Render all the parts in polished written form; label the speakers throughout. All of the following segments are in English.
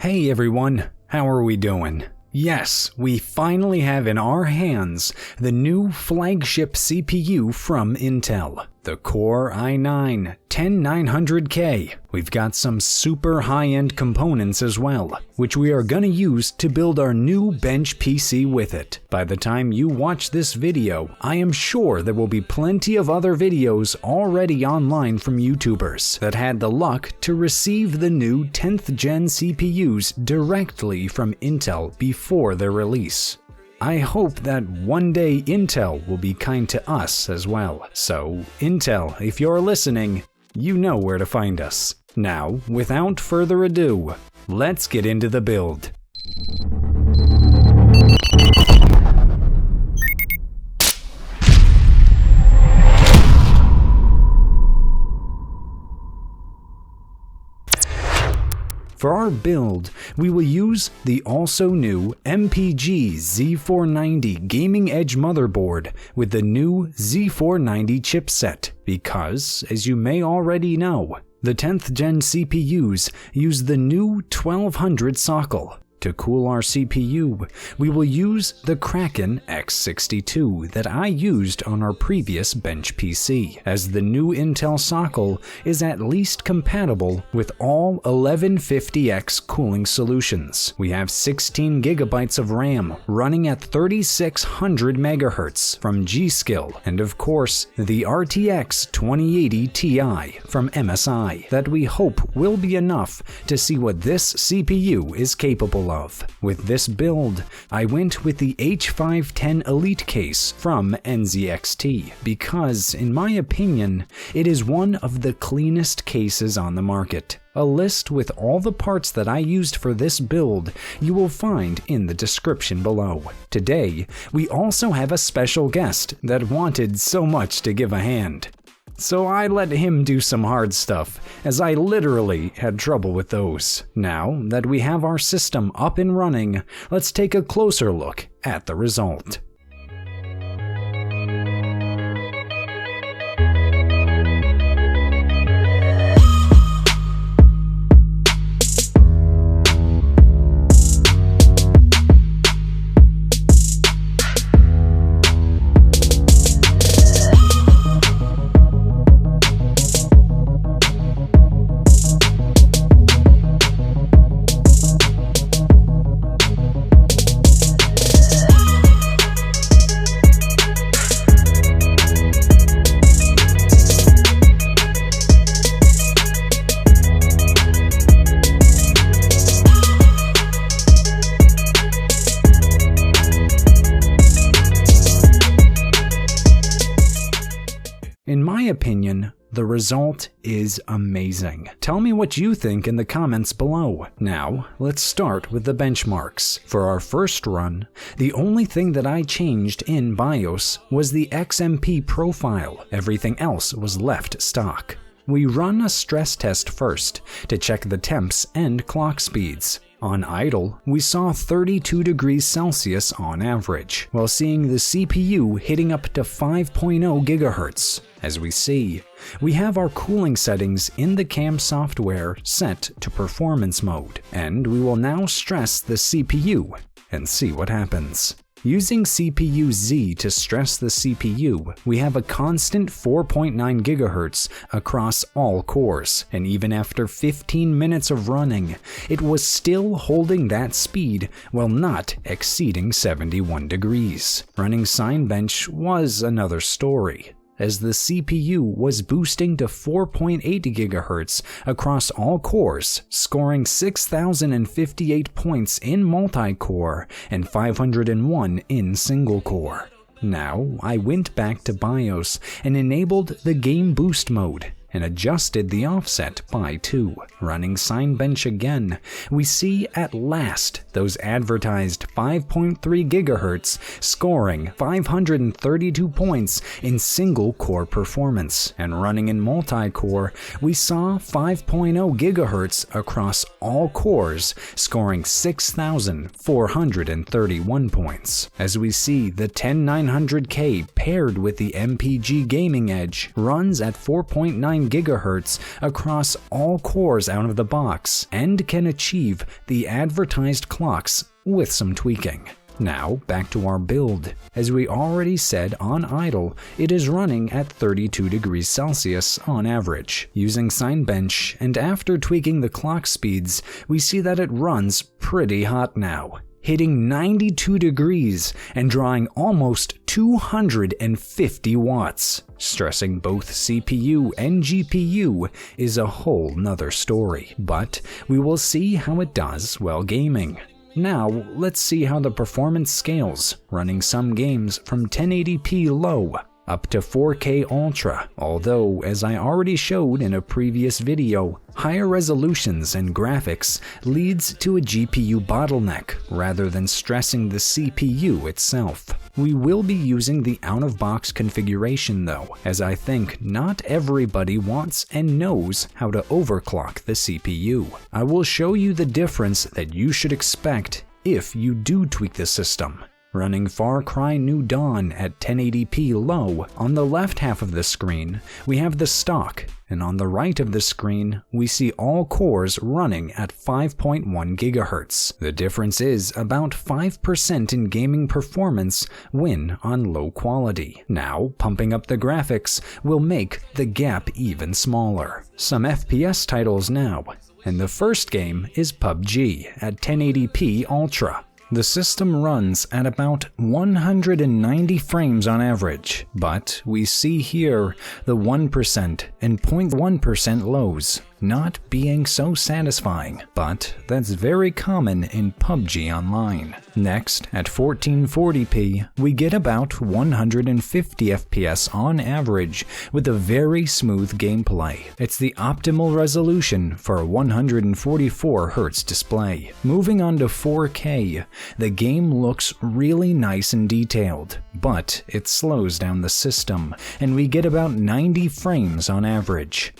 Speaker 1: Hey everyone, how are we doing? Yes, we finally have in our hands the new flagship CPU from Intel, the Core i9-10900K. We've got some super high-end components as well, which we are gonna use to build our new bench PC with it. By the time you watch this video, I am sure there will be plenty of other videos already online from YouTubers that had the luck to receive the new 10th gen CPUs directly from Intel before their release. I hope that one day Intel will be kind to us as well. So, Intel, if you're listening, you know where to find us. Now, without further ado, let's get into the build. For our build, we will use the also new MPG Z490 Gaming Edge motherboard with the new Z490 chipset because, as you may already know, the 10th gen CPUs use the new 1200 socket. To cool our CPU, we will use the Kraken X62 that I used on our previous bench PC, as the new Intel socket is at least compatible with all 1150X cooling solutions. We have 16 GB of RAM running at 3600 MHz from G-Skill, and of course the RTX 2080 Ti from MSI that we hope will be enough to see what this CPU is capable of. With this build, I went with the H510 Elite case from NZXT because, in my opinion, it is one of the cleanest cases on the market. A list with all the parts that I used for this build you will find in the description below. Today, we also have a special guest that wanted so much to give a hand. So I let him do some hard stuff, as I literally had trouble with those. Now that we have our system up and running, let's take a closer look at the result. In my opinion, the result is amazing. Tell me what you think in the comments below. Now, let's start with the benchmarks. For our first run, the only thing that I changed in BIOS was the XMP profile. Everything else was left stock. We run a stress test first to check the temps and clock speeds. On idle, we saw 32 degrees Celsius on average, while seeing the CPU hitting up to 5.0 GHz. As we see, we have our cooling settings in the CAM software set to performance mode, and we will now stress the CPU and see what happens. Using CPU Z to stress the CPU, we have a constant 4.9 GHz across all cores, and even after 15 minutes of running, it was still holding that speed while not exceeding 71 degrees. Running Cinebench was another story, as the CPU was boosting to 4.8 GHz across all cores, scoring 6,058 points in multi-core and 501 in single-core. Now, I went back to BIOS and enabled the Game Boost mode and adjusted the offset by 2. Running Cinebench again, we see at last those advertised 5.3 GHz scoring 532 points in single-core performance, and running in multi-core, we saw 5.0 GHz across all cores, scoring 6,431 points. As we see, the 10900K paired with the MPG Gaming Edge runs at 4.9 GHz across all cores out of the box, and can achieve the advertised clocks with some tweaking. Now, back to our build. As we already said on idle, it is running at 32 degrees Celsius on average. Using Cinebench, and after tweaking the clock speeds, we see that it runs pretty hot now, hitting 92 degrees and drawing almost 250 watts. Stressing both CPU and GPU is a whole nother story, but we will see how it does while gaming. Now, let's see how the performance scales, running some games from 1080p low up to 4K Ultra, although, as I already showed in a previous video, higher resolutions and graphics leads to a GPU bottleneck rather than stressing the CPU itself. We will be using the out-of-box configuration though, as I think not everybody wants and knows how to overclock the CPU. I will show you the difference that you should expect if you do tweak the system. Running Far Cry New Dawn at 1080p low, on the left half of the screen, we have the stock, and on the right of the screen, we see all cores running at 5.1 GHz. The difference is about 5% in gaming performance when on low quality. Now, pumping up the graphics will make the gap even smaller. Some FPS titles now, and the first game is PUBG at 1080p Ultra. The system runs at about 190 frames on average, but we see here the 1% and 0.1% lows not being so satisfying, but that's very common in PUBG Online. Next, at 1440p, we get about 150 FPS on average with a very smooth gameplay. It's the optimal resolution for a 144Hz display. Moving on to 4K, the game looks really nice and detailed, but it slows down the system, and we get about 90 frames on average.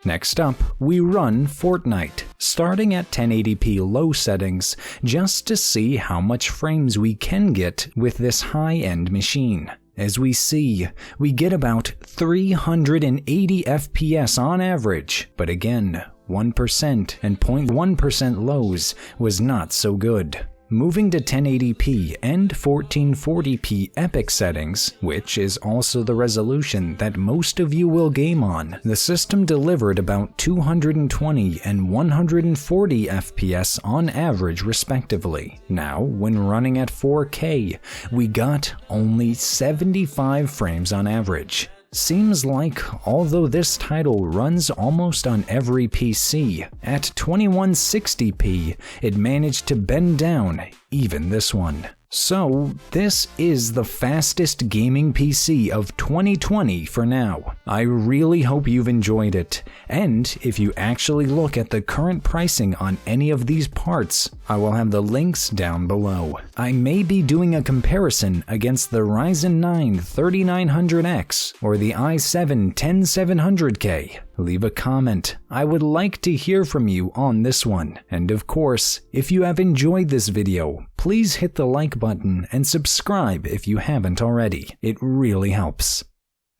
Speaker 1: Next up, we run Fortnite, starting at 1080p low settings, just to see how much frames we can get with this high-end machine. As we see, we get about 380 FPS on average, but again, 1% and 0.1% lows was not so good. Moving to 1080p and 1440p epic settings, which is also the resolution that most of you will game on, the system delivered about 220 and 140 FPS on average respectively. Now, when running at 4K, we got only 75 frames on average. Seems like, although this title runs almost on every PC, at 2160p, it managed to bend down even this one. So, this is the fastest gaming PC of 2020 for now. I really hope you've enjoyed it, and if you actually look at the current pricing on any of these parts, I will have the links down below. I may be doing a comparison against the Ryzen 9 3900X or the i7 10700K. Leave a comment. I would like to hear from you on this one. And of course, if you have enjoyed this video, please hit the like button and subscribe if you haven't already. It really helps.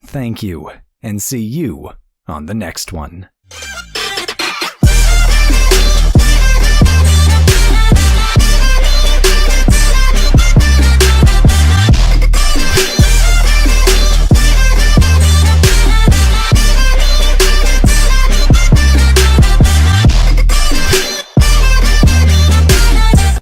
Speaker 1: Thank you, and see you on the next one.